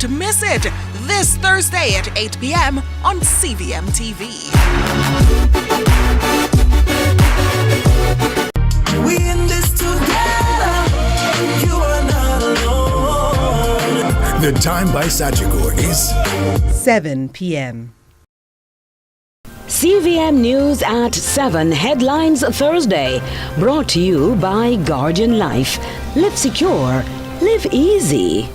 Don't miss it this Thursday at 8 p.m. on CVM TV. We in this together. You are not alone. The time by Sagicor is 7 p.m. CVM News at 7 Headlines Thursday, brought to you by Guardian Life. Live secure, live easy.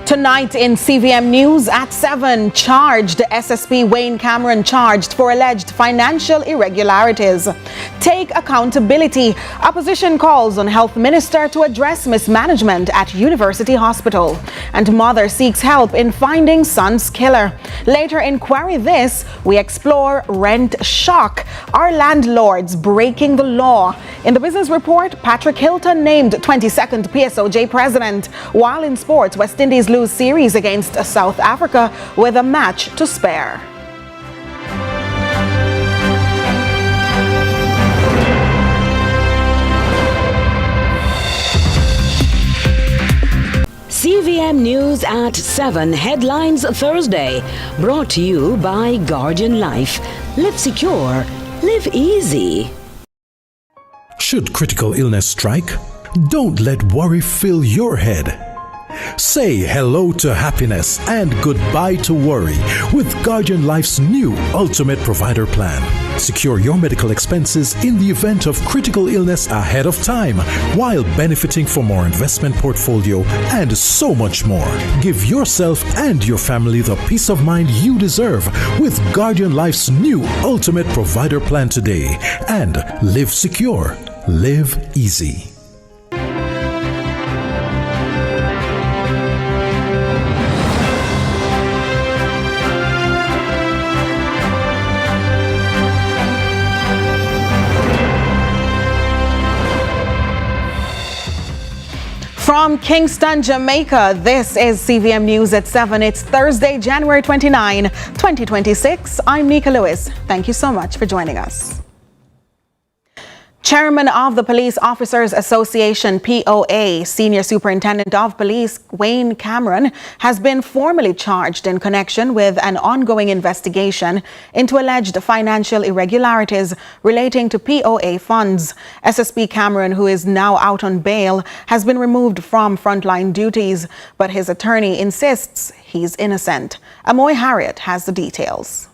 Tonight in CVM News at 7, charged SSP Wayne Cameron charged for alleged financial irregularities. Take accountability. Opposition calls on Health Minister to address mismanagement at University Hospital. And mother seeks help in finding son's killer. Later in Query This, we explore rent shock. Are landlords breaking the law? In the business report, Patrick Hilton named 22nd PSOJ president. While in sports, West Indies lose series against South Africa with a match to spare. CVM News at 7 Headlines Thursday, brought to you by Guardian Life. Live secure, live easy. Should critical illness strike? Don't let worry fill your head. Say hello to happiness and goodbye to worry with Guardian Life's new Ultimate Provider Plan. Secure your medical expenses in the event of critical illness ahead of time, while benefiting from our investment portfolio and so much more. Give yourself and your family the peace of mind you deserve with Guardian Life's new Ultimate Provider Plan today. And live secure, live easy. From Kingston, Jamaica, this is CVM News at 7. It's Thursday, January 29, 2026. I'm Nika Lewis. Thank you so much for joining us. Chairman of the Police Officers Association, POA, Senior Superintendent of Police Wayne Cameron has been formally charged in connection with an ongoing investigation into alleged financial irregularities relating to POA funds. SSP Cameron, who is now out on bail, has been removed from frontline duties, but his attorney insists he's innocent. Amoy Harriet has the details.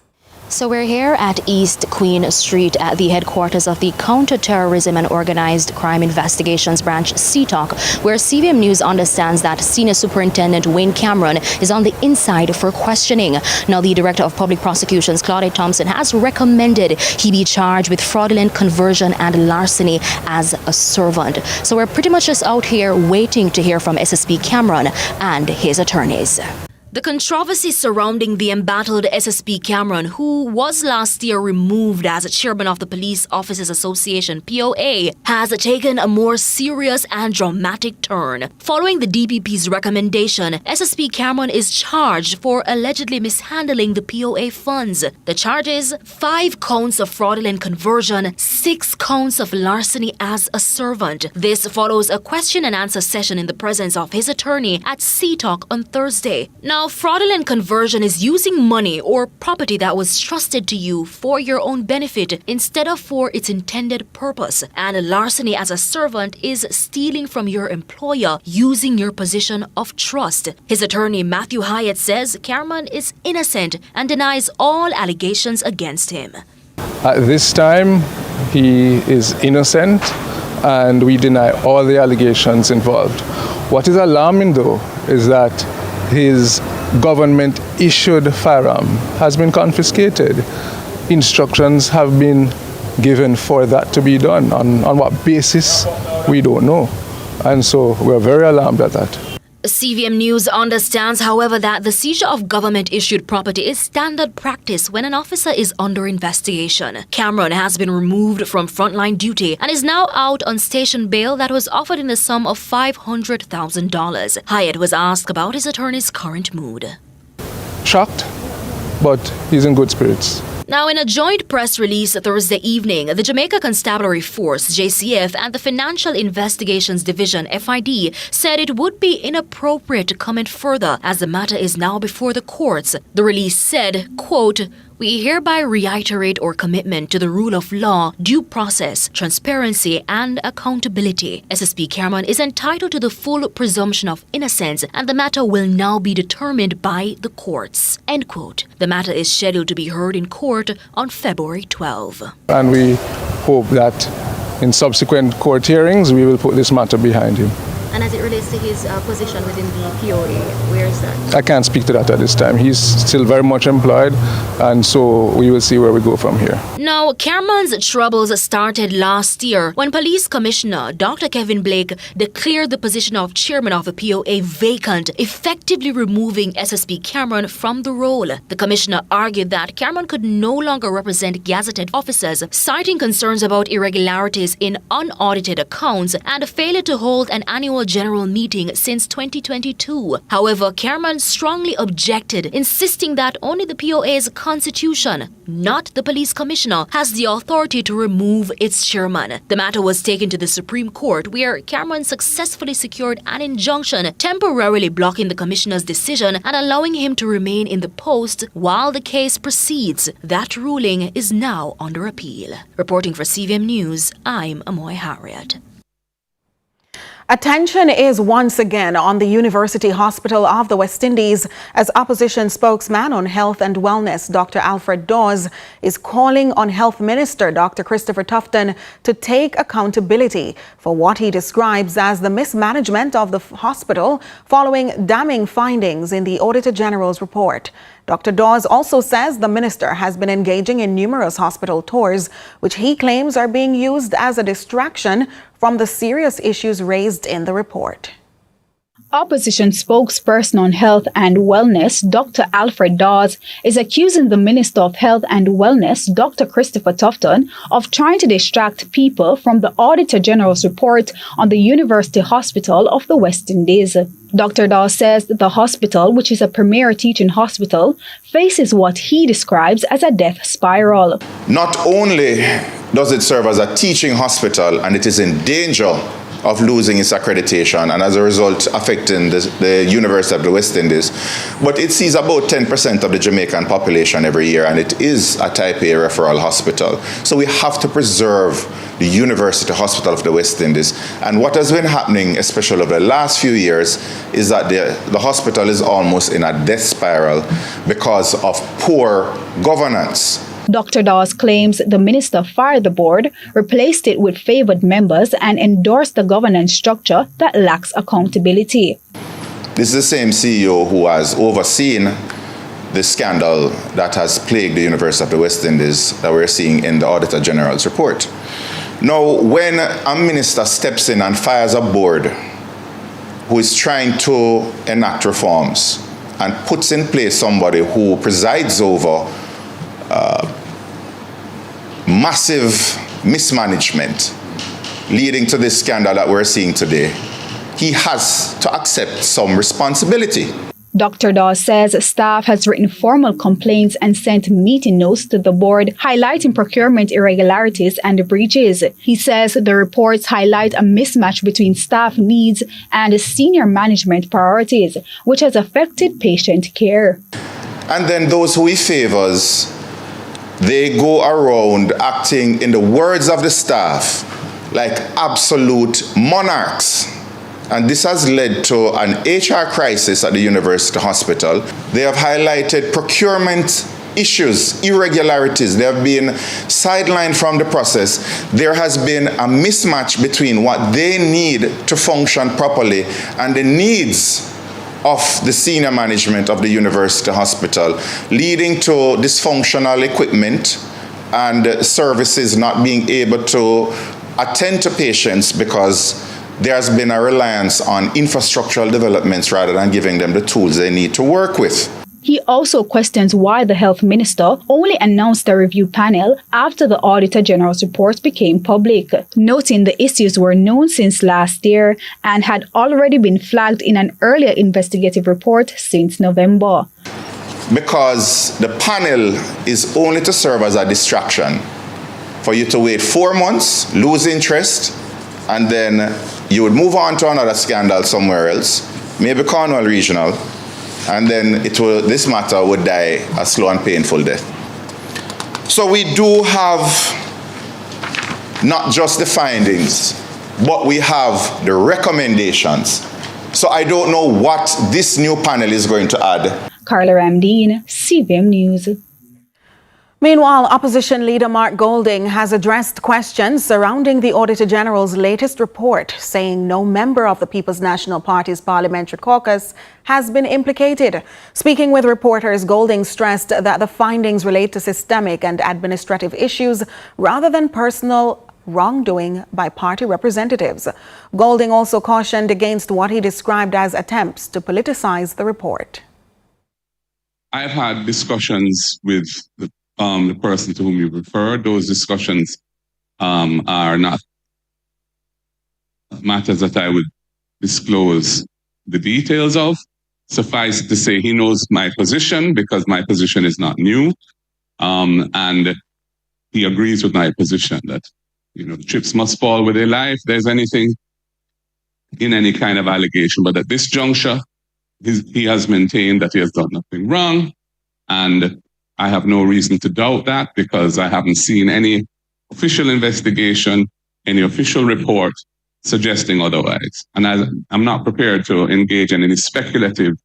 So we're here at East Queen Street at the headquarters of the Counter-Terrorism and Organized Crime Investigations Branch, CTOC, where CVM News understands that Senior Superintendent Wayne Cameron is on the inside for questioning. Now, the Director of Public Prosecutions, Claudette Thompson, has recommended he be charged with fraudulent conversion and larceny as a servant. So we're pretty much just out here waiting to hear from SSP Cameron and his attorneys. The controversy surrounding the embattled SSP Cameron, who was last year removed as chairman of the Police Officers Association, POA, has taken a more serious and dramatic turn. Following the DPP's recommendation, SSP Cameron is charged for allegedly mishandling the POA funds. The charges: 5 counts of fraudulent conversion, 6 counts of larceny as a servant. This follows a question and answer session in the presence of his attorney at CTOC on Thursday. Now, fraudulent conversion is using money or property that was trusted to you for your own benefit instead of for its intended purpose. And larceny as a servant is stealing from your employer using your position of trust. His attorney, Matthew Hyatt, says Cameron is innocent and denies all allegations against him. At this time, he is innocent and we deny all the allegations involved. What is alarming, though, is that his government-issued firearm has been confiscated. Instructions have been given for that to be done. On what basis, we don't know. And so we're very alarmed at that. CVM News understands, however, that the seizure of government-issued property is standard practice when an officer is under investigation. Cameron has been removed from frontline duty and is now out on station bail that was offered in the sum of $500,000. Hyatt was asked about his attorney's current mood. Shocked, but he's in good spirits. Now, in a joint press release Thursday evening, the Jamaica Constabulary Force, JCF, and the Financial Investigations Division, FID, said it would be inappropriate to comment further as the matter is now before the courts. The release said, quote, "We hereby reiterate our commitment to the rule of law, due process, transparency, and accountability. SSP Cameron is entitled to the full presumption of innocence, and the matter will now be determined by the courts." End quote. The matter is scheduled to be heard in court on February 12. And we hope that in subsequent court hearings, we will put this matter behind him. And as it relates to his position within the POA, where is that? I can't speak to that at this time. He's still very much employed, and so we will see where we go from here. Now, Cameron's troubles started last year when Police Commissioner Dr. Kevin Blake declared the position of chairman of the POA vacant, effectively removing SSP Cameron from the role. The commissioner argued that Cameron could no longer represent gazetted officers, citing concerns about irregularities in unaudited accounts and a failure to hold an annual general meeting since 2022. However, Cameron strongly objected, insisting that only the POA's constitution, not the police commissioner, has the authority to remove its chairman. The matter was taken to the Supreme Court, where Cameron successfully secured an injunction temporarily blocking the commissioner's decision and allowing him to remain in the post while the case proceeds. That ruling is now under appeal. Reporting for CVM News, I'm Amoy Harriet. Attention is once again on the University Hospital of the West Indies as opposition spokesman on health and wellness, Dr. Alfred Dawes, is calling on Health Minister Dr. Christopher Tufton to take accountability for what he describes as the mismanagement of the hospital following damning findings in the Auditor General's report. Dr. Dawes also says the minister has been engaging in numerous hospital tours, which he claims are being used as a distraction from the serious issues raised in the report. Opposition spokesperson on health and wellness, Dr. Alfred Dawes, is accusing the Minister of Health and Wellness, Dr. Christopher Tufton, of trying to distract people from the Auditor General's report on the University Hospital of the West Indies. Dr. Dawes says the hospital, which is a premier teaching hospital, faces what he describes as a death spiral. Not only does it serve as a teaching hospital and it is in danger of losing its accreditation and as a result affecting the University of the West Indies. But it sees about 10% of the Jamaican population every year, and it is a Type A referral hospital. So we have to preserve the University Hospital of the West Indies. And what has been happening, especially over the last few years, is that the hospital is almost in a death spiral because of poor governance. Dr. Dawes claims the minister fired the board, replaced it with favored members, and endorsed the governance structure that lacks accountability. This is the same CEO who has overseen the scandal that has plagued the University of the West Indies that we're seeing in the Auditor General's report. Now, when a minister steps in and fires a board who is trying to enact reforms and puts in place somebody who presides over massive mismanagement leading to this scandal that we're seeing today, he has to accept some responsibility. Dr. Dawes says staff has written formal complaints and sent meeting notes to the board highlighting procurement irregularities and breaches. He says the reports highlight a mismatch between staff needs and senior management priorities, which has affected patient care. And then those who he favors, they go around acting, in the words of the staff, like absolute monarchs. And this has led to an HR crisis at the University Hospital. They have highlighted procurement issues, irregularities. They have been sidelined from the process. There has been a mismatch between what they need to function properly and the needs of the senior management of the University Hospital, leading to dysfunctional equipment and services not being able to attend to patients because there has been a reliance on infrastructural developments rather than giving them the tools they need to work with. He also questions why the health minister only announced a review panel after the Auditor General's report became public, noting the issues were known since last year and had already been flagged in an earlier investigative report since November. Because the panel is only to serve as a distraction for you to wait 4 months, lose interest, and then you would move on to another scandal somewhere else, maybe Cornwall Regional, and then this matter would die a slow and painful death. So we do have not just the findings, but we have the recommendations. So I don't know what this new panel is going to add. Carla Ramdeen, CVM News. Meanwhile, Opposition Leader Mark Golding has addressed questions surrounding the Auditor General's latest report, saying no member of the People's National Party's Parliamentary Caucus has been implicated. Speaking with reporters, Golding stressed that the findings relate to systemic and administrative issues rather than personal wrongdoing by party representatives. Golding also cautioned against what he described as attempts to politicize the report. I've had discussions with the person to whom you referred. Those discussions are not matters that I would disclose the details of. Suffice it to say, he knows my position because my position is not new. And he agrees with my position that, the chips must fall where they lie if there's anything in any kind of allegation. But at this juncture, he has maintained that he has done nothing wrong. And I have no reason to doubt that because I haven't seen any official investigation, any official report suggesting otherwise. And I'm not prepared to engage in any speculative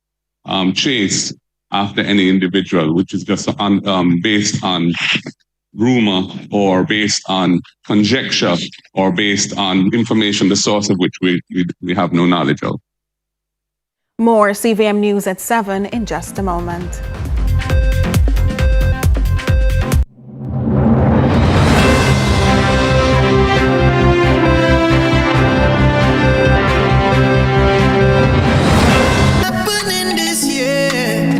chase after any individual, which is just based on rumor or based on conjecture or based on information, the source of which we have no knowledge of. More CVM News at 7 in just a moment.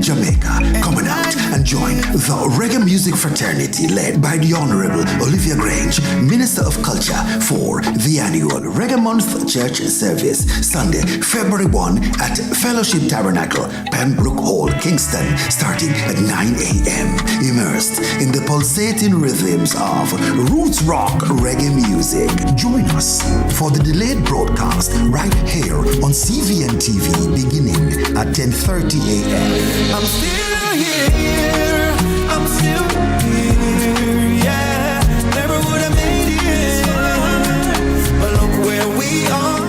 Jamaica, coming out and join the Reggae Music fraternity led by the Honorable Olivia Grange, Minister of Culture, for the annual Reggae Month Church service, Sunday, February 1 at Fellowship Tabernacle, Pembroke Hall, Kingston, starting at 9 a.m. Immersed in the pulsating rhythms of roots rock reggae music. Join us for the delayed broadcast right here on CVM TV beginning at 10:30 a.m. I'm still here, I'm still here, yeah. Never would have made it this far, but look where we are.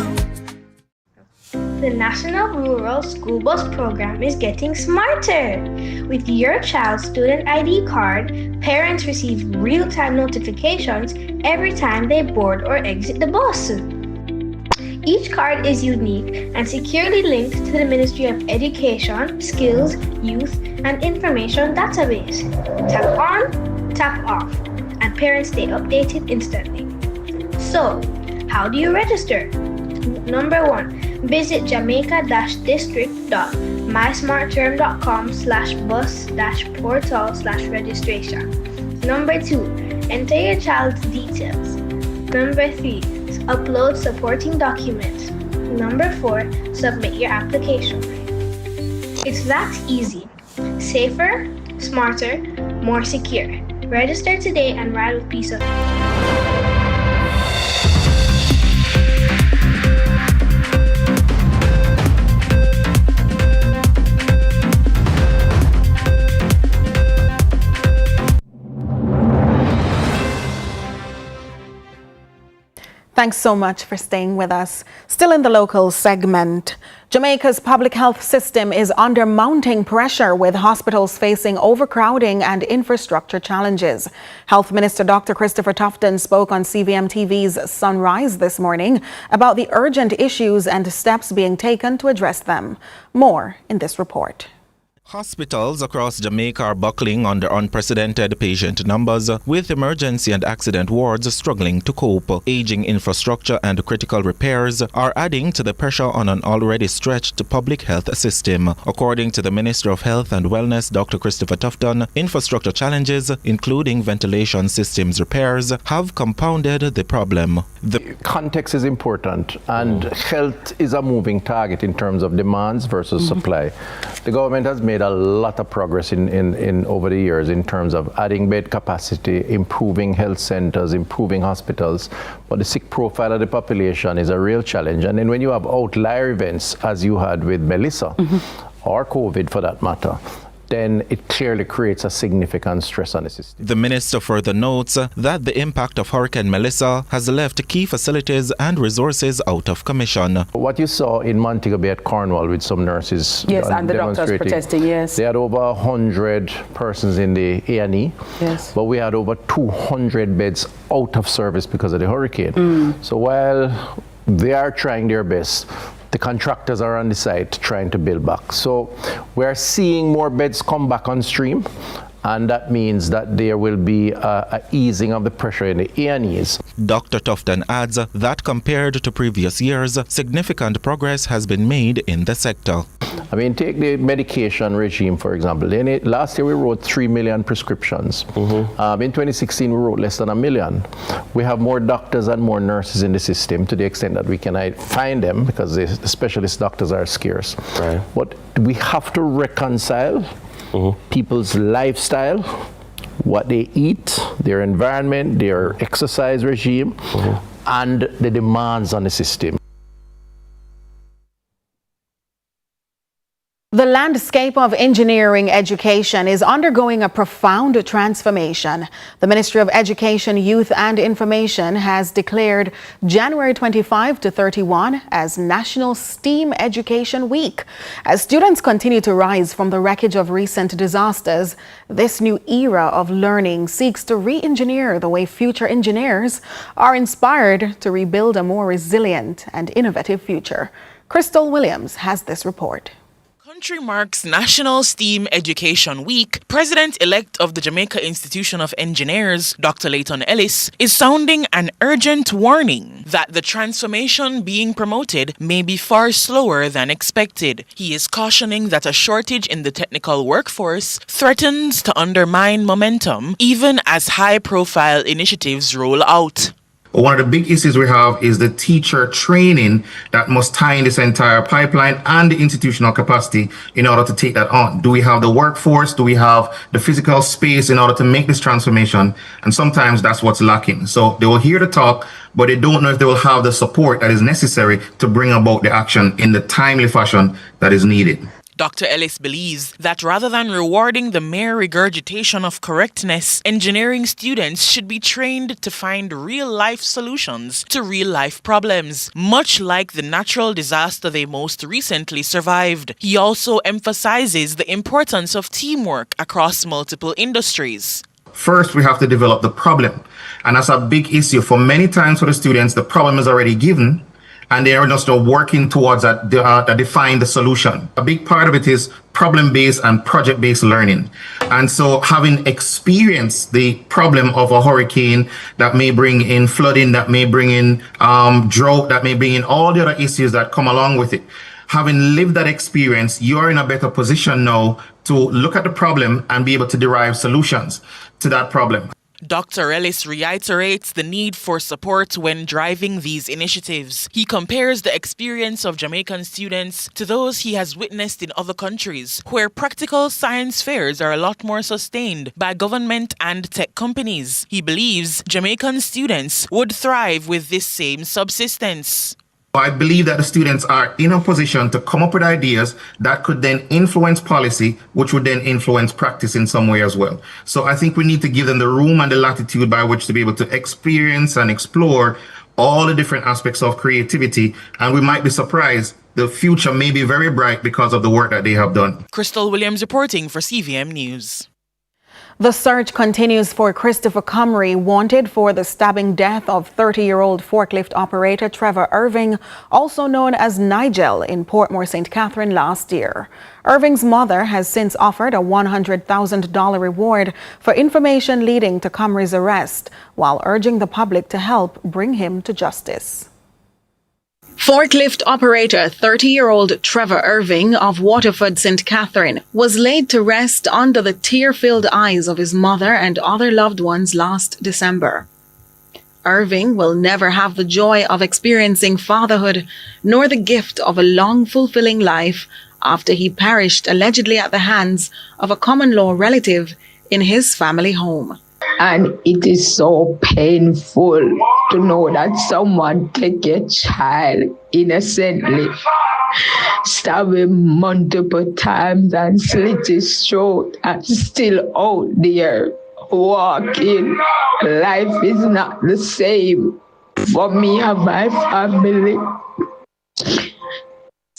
The National Rural School Bus Program is getting smarter. With your child's student ID card, parents receive real-time notifications every time they board or exit the bus. Each card is unique and securely linked to the Ministry of Education, Skills, Youth, and Information database. Tap on, tap off, and parents stay updated instantly. So, how do you register? Number 1. Visit jamaica-district.mysmartterm.com/bus-portal/registration. Number 2. Enter your child's details. Number 3. Upload supporting documents. Number 4. Submit your application. It's that easy. Safer, smarter, more secure. Register today and ride with peace of mind. Thanks so much for staying with us. Still in the local segment, Jamaica's public health system is under mounting pressure with hospitals facing overcrowding and infrastructure challenges. Health Minister Dr. Christopher Tufton spoke on CVM TV's Sunrise this morning about the urgent issues and steps being taken to address them. More in this report. Hospitals across Jamaica are buckling under unprecedented patient numbers, with emergency and accident wards struggling to cope. Aging infrastructure and critical repairs are adding to the pressure on an already stretched public health system. According to the Minister of Health and Wellness, Dr. Christopher Tufton, infrastructure challenges, including ventilation systems repairs, have compounded the problem. The context is important, and health is a moving target in terms of demands versus supply. The government has made a lot of progress in over the years in terms of adding bed capacity, improving health centers, improving hospitals, but the sick profile of the population is a real challenge. And then when you have outlier events, as you had with Melissa, or COVID for that matter, then it clearly creates a significant stress on the system. The minister further notes that the impact of Hurricane Melissa has left key facilities and resources out of commission. What you saw in Montego Bay at Cornwall with some nurses, yes, and the doctors protesting, yes. They had over 100 persons in the A&E, yes, but we had over 200 beds out of service because of the hurricane. So while they are trying their best, the contractors are on the site trying to build back. So we're seeing more beds come back on stream, and that means that there will be a easing of the pressure in the A&Es. Dr. Tufton adds that compared to previous years, significant progress has been made in the sector. I mean, take the medication regime, for example. Last year we wrote 3 million prescriptions. In 2016 we wrote less than 1 million. We have more doctors and more nurses in the system to the extent that we can find them, because the specialist doctors are scarce. Right. But we have to reconcile people's lifestyle, what they eat, their environment, their exercise regime, and the demands on the system. The landscape of engineering education is undergoing a profound transformation. The Ministry of Education, Youth and Information has declared January 25 to 31 as National STEAM Education Week. As students continue to rise from the wreckage of recent disasters, this new era of learning seeks to re-engineer the way future engineers are inspired to rebuild a more resilient and innovative future. Crystal Williams has this report. country marks National STEAM Education Week, President-elect of the Jamaica Institution of Engineers, Dr. Layton Ellis, is sounding an urgent warning that the transformation being promoted may be far slower than expected. He is cautioning that a shortage in the technical workforce threatens to undermine momentum, even as high-profile initiatives roll out. One of the big issues we have is the teacher training that must tie in this entire pipeline and the institutional capacity in order to take that on. Do we have the workforce? Do we have the physical space in order to make this transformation? And sometimes that's what's lacking. So they will hear the talk, but they don't know if they will have the support that is necessary to bring about the action in the timely fashion that is needed. Dr. Ellis believes that rather than rewarding the mere regurgitation of correctness, engineering students should be trained to find real-life solutions to real-life problems, much like the natural disaster they most recently survived. He also emphasizes the importance of teamwork across multiple industries. First, we have to develop the problem. And that's a big issue. For many times for the students, the problem is already given, and they are just working towards that define the solution. A big part of it is problem-based and project-based learning. And so having experienced the problem of a hurricane that may bring in flooding, that may bring in drought, that may bring in all the other issues that come along with it. Having lived that experience, you're in a better position now to look at the problem and be able to derive solutions to that problem. Dr. Ellis reiterates the need for support when driving these initiatives. He compares the experience of Jamaican students to those he has witnessed in other countries, where practical science fairs are a lot more sustained by government and tech companies. He believes Jamaican students would thrive with this same subsistence. I believe that the students are in a position to come up with ideas that could then influence policy, which would then influence practice in some way as well. So I think we need to give them the room and the latitude by which to be able to experience and explore all the different aspects of creativity. And we might be surprised. The future may be very bright because of the work that they have done. Crystal Williams reporting for CVM News. The search continues for Christopher Comrie, wanted for the stabbing death of 30-year-old forklift operator Trevor Irving, also known as Nigel, in Portmore, St. Catherine last year. Irving's mother has since offered a $100,000 reward for information leading to Comrie's arrest, while urging the public to help bring him to justice. Forklift operator 30-year-old Trevor Irving of Waterford, St. Catherine, was laid to rest under the tear-filled eyes of his mother and other loved ones last December. Irving will never have the joy of experiencing fatherhood, nor the gift of a long, fulfilling life after he perished allegedly at the hands of a common-law relative in his family home. And it is so painful to know that someone take your child innocently, stab him multiple times and slit his throat, and still out there walking. Life is not the same for me and my family.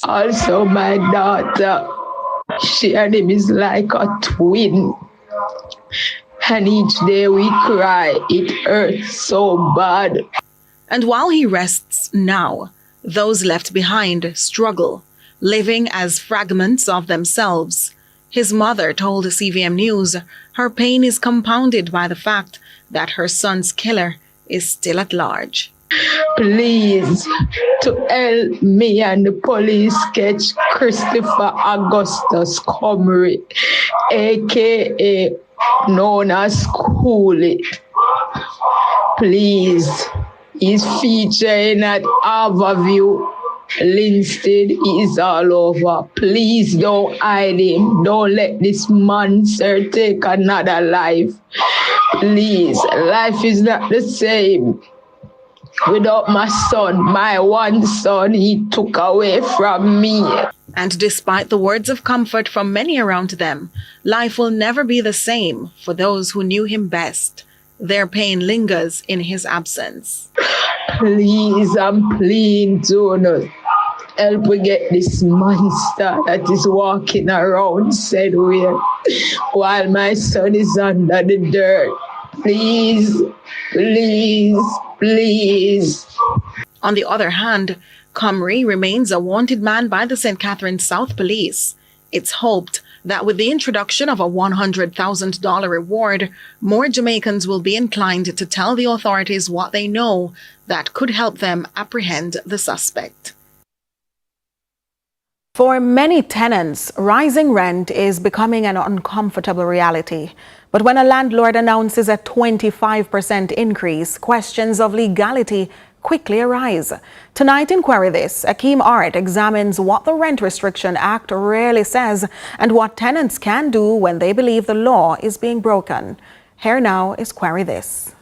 Also, my daughter, she and him is like a twin. And each day we cry, it hurts so bad. And while he rests now, those left behind struggle, living as fragments of themselves. His mother told CVM News her pain is compounded by the fact that her son's killer is still at large. Please, to help me and the police catch Christopher Augustus Comrie, a.k.a. known as Cooley. Please, he's featuring at Harborview, Linstead, is all over. Please don't hide him. Don't let this monster take another life. Please, life is not the same without my son, my one son he took away from me. And despite the words of comfort from many around them, life will never be the same for those who knew him best. Their pain lingers in his absence. Please, I'm pleading to us. Help me get this monster that is walking around said where while my son is under the dirt. Please, please, please. On the other hand, Comrie remains a wanted man by the St. Catherine South Police. It's hoped that with the introduction of a $100,000 reward, more Jamaicans will be inclined to tell the authorities what they know that could help them apprehend the suspect. For many tenants, rising rent is becoming an uncomfortable reality. But when a landlord announces a 25% increase, questions of legality quickly arise. Tonight in Query This, Akeem Art examines what the Rent Restriction Act really says and what tenants can do when they believe the law is being broken. Here now is Query This.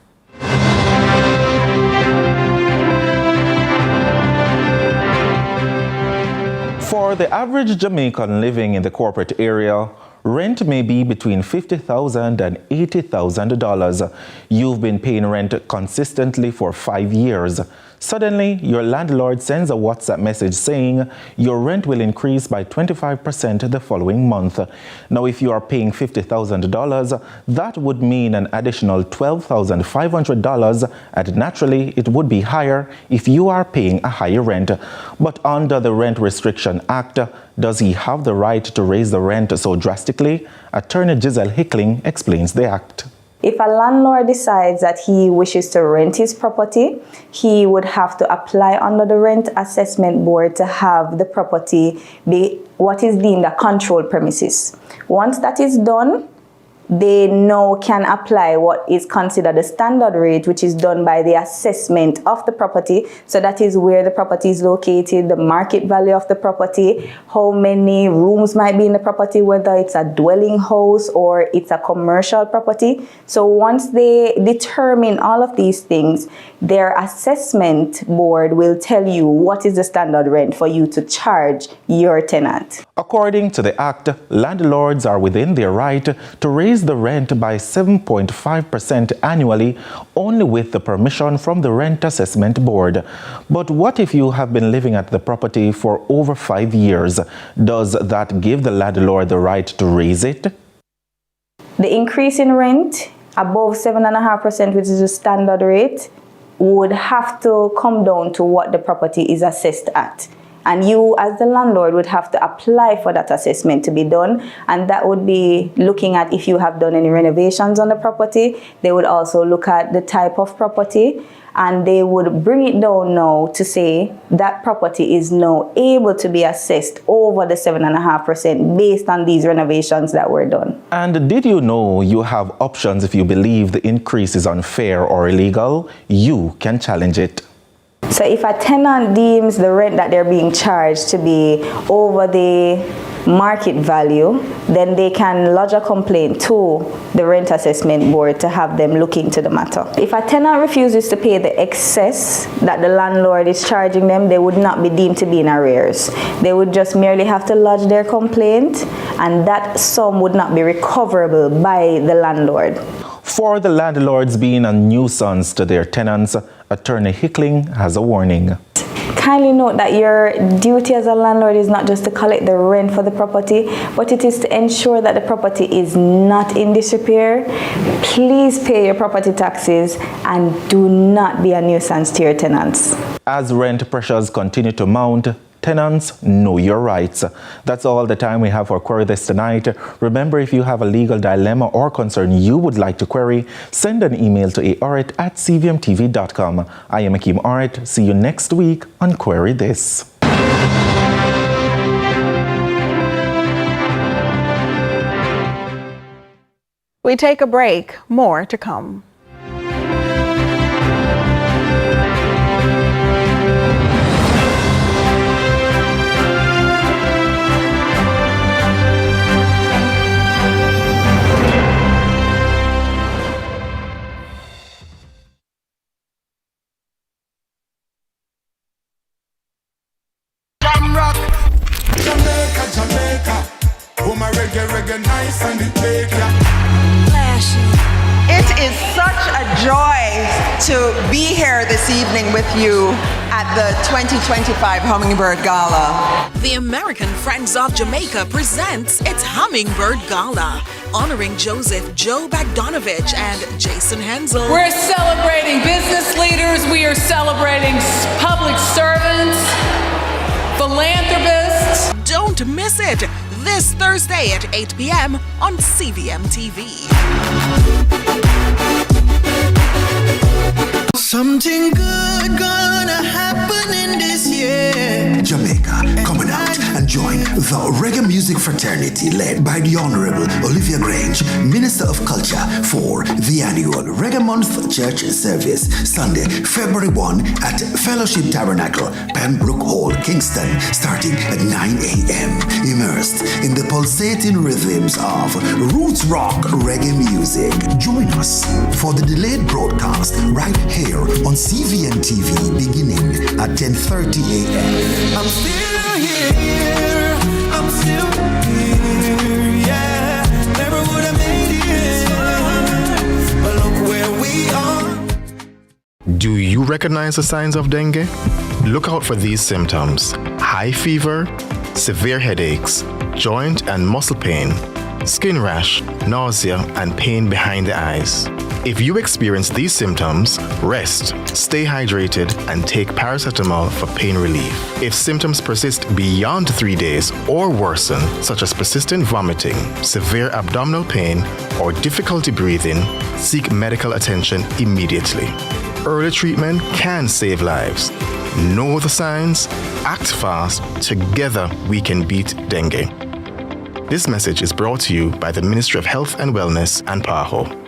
For the average Jamaican living in the corporate area, rent may be between $50,000 and $80,000. You've been paying rent consistently for 5 years. Suddenly, your landlord sends a WhatsApp message saying your rent will increase by 25% the following month. Now, if you are paying $50,000, that would mean an additional $12,500, and naturally, it would be higher if you are paying a higher rent. But under the Rent Restriction Act, does he have the right to raise the rent so drastically? Attorney Giselle Hickling explains the act. If a landlord decides that he wishes to rent his property, he would have to apply under the Rent Assessment Board to have the property be what is deemed a controlled premises. Once that is done, they now can apply what is considered the standard rate, which is done by the assessment of the property. So that is where the property is located, the market value of the property, how many rooms might be in the property, whether it's a dwelling house or it's a commercial property. So once they determine all of these things, their assessment board will tell you what is the standard rent for you to charge your tenant. According to the Act, landlords are within their right to raise the rent by 7.5% annually, only with the permission from the Rent Assessment Board. But what if you have been living at the property for over 5 years? Does that give the landlord the right to raise it? The increase in rent above 7.5%, which is the standard rate, would have to come down to what the property is assessed at. And you, as the landlord, would have to apply for that assessment to be done. And that would be looking at if you have done any renovations on the property. They would also look at the type of property. And they would bring it down now to say that property is now able to be assessed over the 7.5% based on these renovations that were done. And did you know you have options if you believe the increase is unfair or illegal? You can challenge it. So if a tenant deems the rent that they're being charged to be over the market value, then they can lodge a complaint to the Rent Assessment Board to have them look into the matter. If a tenant refuses to pay the excess that the landlord is charging them, they would not be deemed to be in arrears. They would just merely have to lodge their complaint, and that sum would not be recoverable by the landlord. For the landlords being a nuisance to their tenants, Attorney Hickling has a warning. Kindly note that your duty as a landlord is not just to collect the rent for the property, but it is to ensure that the property is not in disrepair. Please pay your property taxes and do not be a nuisance to your tenants. As rent pressures continue to mount, tenants, know your rights. That's all the time we have for Query This tonight. Remember, if you have a legal dilemma or concern you would like to query, send an email to aart@cvmtv.com. I am Akeem Art. See you next week on Query This. We take a break. More to come. Reggae nice and it make ya. It is such a joy to be here this evening with you at the 2025 Hummingbird Gala. The American Friends of Jamaica presents its Hummingbird Gala, honoring Joseph Joe Bogdanovich and Jason Hensel. We're celebrating business leaders. We are celebrating public servants, philanthropists. Don't Don't miss it this Thursday at 8 p.m. on CVM TV. Something good gonna happen in this year. Jamaica, coming out and join the Reggae Music Fraternity led by the Honorable Olivia Grange, Minister of Culture, for the annual Reggae Month Church Service, Sunday, February 1 at Fellowship Tabernacle, Pembroke Hall, Kingston, starting at 9 a.m. Immersed in the pulsating rhythms of roots rock reggae music. Join us for the delayed broadcast right here on CVM TV beginning at 10:30 a.m. I'm still here. I'm still here. Yeah. Never would have made it. But look where we are. Do you recognize the signs of dengue? Look out for these symptoms: high fever, severe headaches, joint and muscle pain, skin rash, nausea, and pain behind the eyes. If you experience these symptoms, rest, stay hydrated, and take paracetamol for pain relief. If symptoms persist beyond 3 days or worsen, such as persistent vomiting, severe abdominal pain, or difficulty breathing, seek medical attention immediately. Early treatment can save lives. Know the signs, act fast, together we can beat dengue. This message is brought to you by the Ministry of Health and Wellness and PAHO.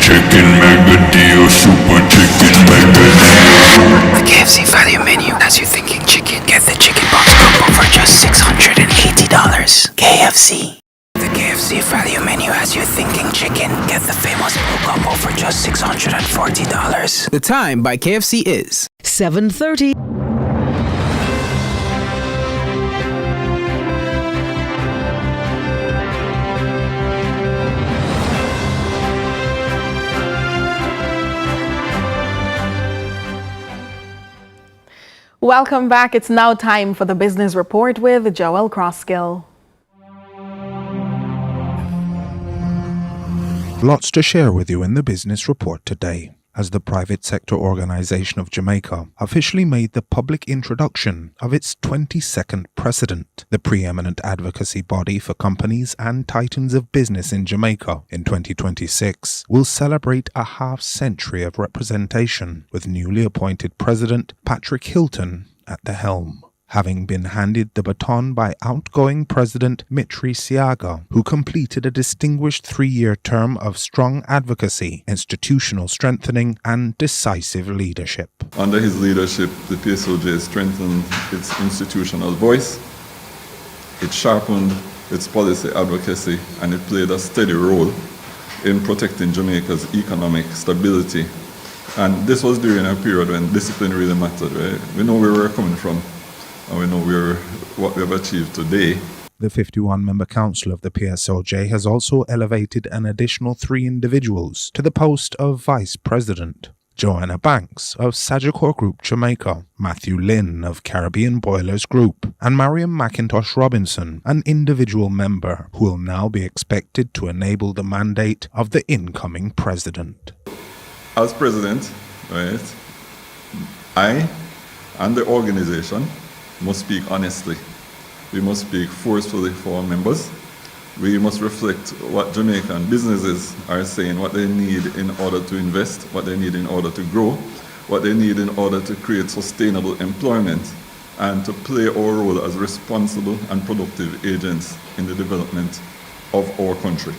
Chicken, mega deal, super chicken, mega deal. The KFC value menu has you thinking chicken. Get the chicken box combo for just $680. KFC. The KFC value menu has you thinking chicken. Get the famous meal combo for just $640. The time by KFC is 7:30. Welcome back. It's now time for the Business Report with Joel Crosskill. Lots to share with you in the Business Report today, as the Private Sector Organization of Jamaica officially made the public introduction of its 22nd president. The preeminent advocacy body for companies and titans of business in Jamaica in 2026 will celebrate a half-century of representation, with newly appointed President Patrick Hilton at the helm, having been handed the baton by outgoing President Mitri Siaga, who completed a distinguished 3-year term of strong advocacy, institutional strengthening, and decisive leadership. Under his leadership, the PSOJ strengthened its institutional voice, it sharpened its policy advocacy, and it played a steady role in protecting Jamaica's economic stability. And this was during a period when discipline really mattered, right? We know where we're coming from, and we know what we have achieved today. The 51-member council of the PSOJ has also elevated an additional 3 individuals to the post of Vice President. Joanna Banks of Sagicor Group Jamaica, Matthew Lynn of Caribbean Boilers Group, and Mariam McIntosh Robinson, an individual member who will now be expected to enable the mandate of the incoming president. As president, right, I and the organization must speak honestly. We must speak forcefully for our members. We must reflect what Jamaican businesses are saying, what they need in order to invest, what they need in order to grow, what they need in order to create sustainable employment, and to play our role as responsible and productive agents in the development of our country.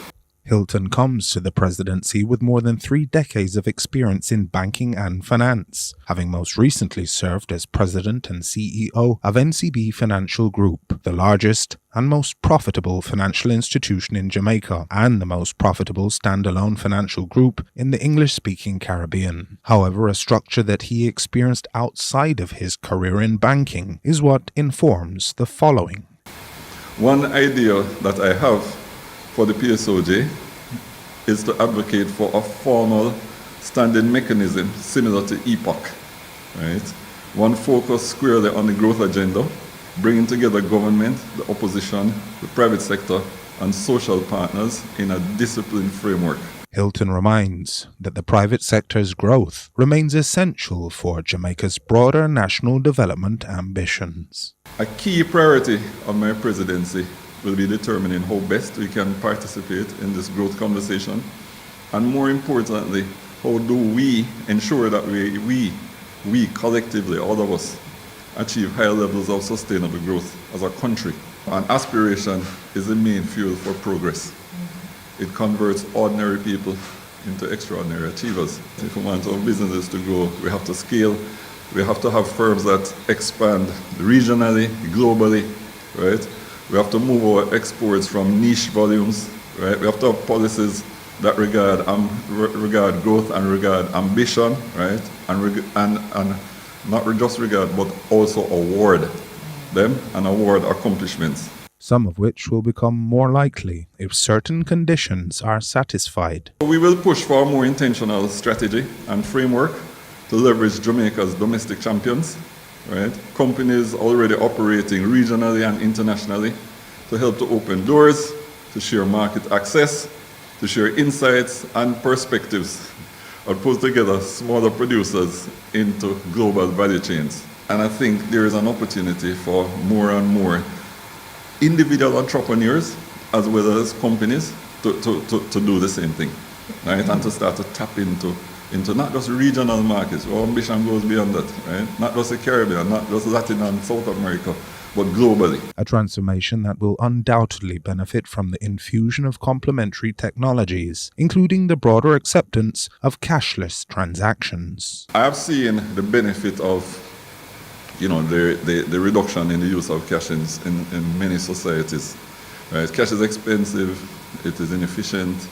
Hilton comes to the presidency with more than 3 decades of experience in banking and finance, having most recently served as president and CEO of NCB Financial Group, the largest and most profitable financial institution in Jamaica and the most profitable standalone financial group in the English-speaking Caribbean. However, a structure that he experienced outside of his career in banking is what informs the following. One idea that I have for the PSOJ is to advocate for a formal standing mechanism similar to EPOC, right? One focused squarely on the growth agenda, bringing together government, the opposition, the private sector, and social partners in a disciplined framework. Hilton reminds that the private sector's growth remains essential for Jamaica's broader national development ambitions. A key priority of my presidency will be determining how best we can participate in this growth conversation, and more importantly, how do we ensure that we collectively, all of us, achieve high levels of sustainable growth as a country. And aspiration is the main fuel for progress. It converts ordinary people into extraordinary achievers. If we want our businesses to grow, we have to scale. We have to have firms that expand regionally, globally, right? We have to move our exports from niche volumes, right? We have to have policies that regard growth and regard ambition, right? And not just regard, but also award them and award accomplishments. Some of which will become more likely if certain conditions are satisfied. We will push for a more intentional strategy and framework to leverage Jamaica's domestic champions, right? Companies already operating regionally and internationally to help to open doors, to share market access, to share insights and perspectives, and put together smaller producers into global value chains. And I think there is an opportunity for more and more individual entrepreneurs as well as companies to do the same thing, right? And to start to tap into not just regional markets. Our ambition goes beyond that, right? Not just the Caribbean, not just Latin and South America, but globally. A transformation that will undoubtedly benefit from the infusion of complementary technologies, including the broader acceptance of cashless transactions. I have seen the benefit of the reduction in the use of cash in many societies. Right? Cash is expensive, it is inefficient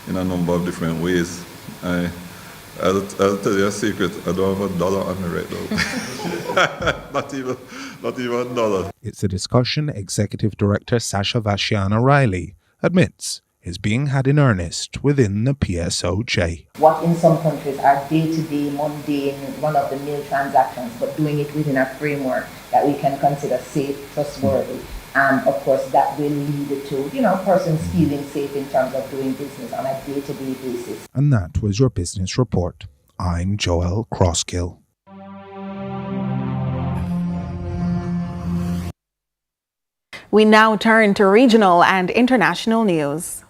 in a number of different ways. I'll tell you a secret, I don't have $1 on me right now. not even $1. It's a discussion Executive Director Sasha Vashiana Riley admits is being had in earnest within the PSOJ. What in some countries are day-to-day, mundane, run-of-the-mill transactions, but doing it within a framework that we can consider safe, trustworthy. And of course, that will lead to, persons feeling safe in terms of doing business on a day-to-day basis. And that was your business report. I'm Joel Crosskill. We now turn to regional and international news.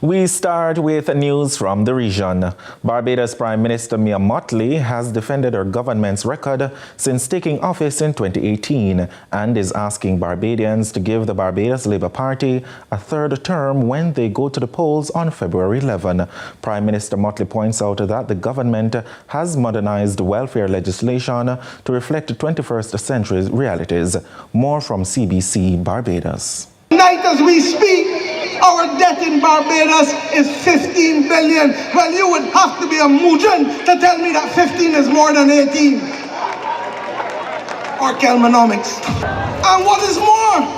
We start with news from the region. Barbados Prime Minister Mia Mottley has defended her government's record since taking office in 2018 and is asking Barbadians to give the Barbados Labour Party a third term when they go to the polls on February 11. Prime Minister Mottley points out that the government has modernized welfare legislation to reflect 21st century realities. More from CBC Barbados. Tonight as we speak, our debt in Barbados is 15 billion. Well, you would have to be a mujin to tell me that 15 is more than 18. Or Kelmanomics. And what is more,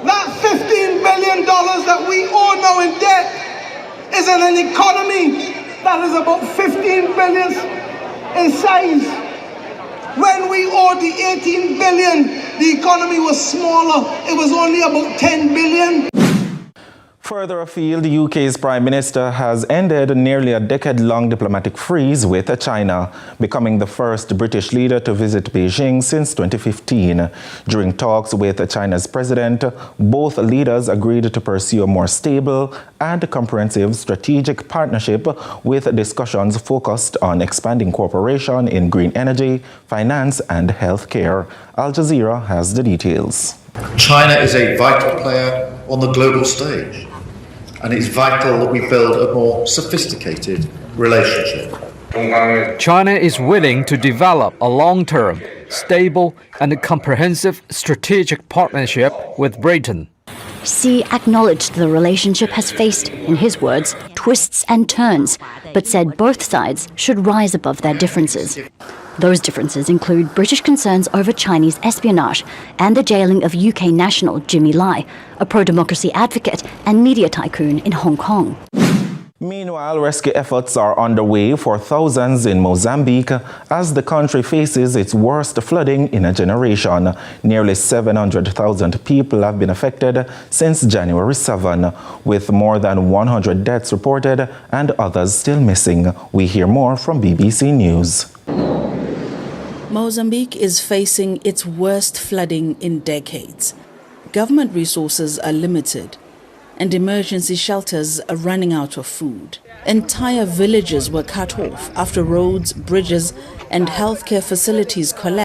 that $15 billion that we owe now in debt is in an economy that is about 15 billion in size. When we owed the 18 billion, the economy was smaller. It was only about 10 billion. Further afield, the UK's Prime Minister has ended nearly a decade-long diplomatic freeze with China, becoming the first British leader to visit Beijing since 2015. During talks with China's president, both leaders agreed to pursue a more stable and comprehensive strategic partnership with discussions focused on expanding cooperation in green energy, finance and healthcare. Al Jazeera has the details. China is a vital player on the global stage, and it's vital that we build a more sophisticated relationship. China is willing to develop a long-term, stable and comprehensive strategic partnership with Britain. Xi acknowledged the relationship has faced, in his words, twists and turns, but said both sides should rise above their differences. Those differences include British concerns over Chinese espionage and the jailing of UK national Jimmy Lai, a pro-democracy advocate and media tycoon in Hong Kong. Meanwhile, rescue efforts are underway for thousands in Mozambique as the country faces its worst flooding in a generation. Nearly 700,000 people have been affected since January 7, with more than 100 deaths reported and others still missing. We hear more from BBC News. Mozambique is facing its worst flooding in decades. Government resources are limited, and emergency shelters are running out of food. Entire villages were cut off after roads, bridges, and healthcare facilities collapsed.